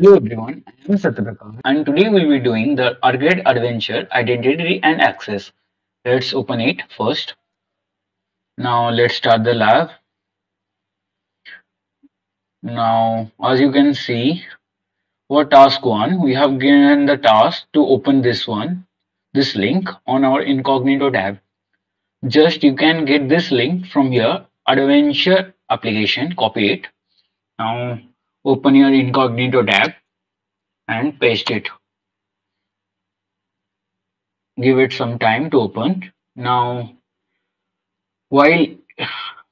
Hello everyone, I am Satyaprakash and today we'll be doing the Arcade Adventure Identity and Access. Let's open it first. Now let's start the lab. Now as you can see for task 1 we have given the task to open this link on our incognito tab. Just you can get this link from your Adventure application, copy it. Now open your incognito tab and paste it. Give it some time to open. Now while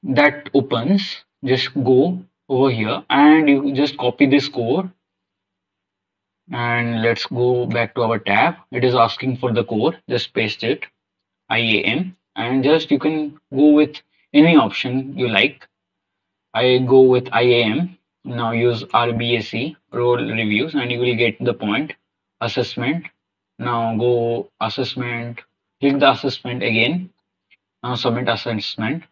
that opens, just go over here and you just copy this code, and let's go back to our tab. It is asking for the code, just paste it, IAM, and just you can go with any option you like. I go with IAM. Now use RBAC role reviews and you will get the point. Assessment. Now go assessment, click the assessment again. Now submit assessment.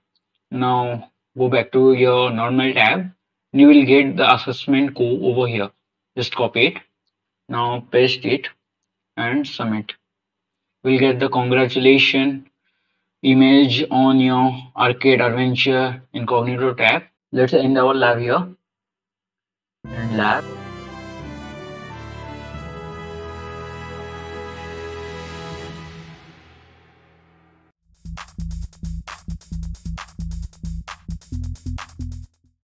Now go back to your normal tab. You will get the assessment code over here. Just copy it. Now paste it and submit. We'll get the congratulation image on your Arcade Adventure Incognito tab. Let's end our lab here. And lab.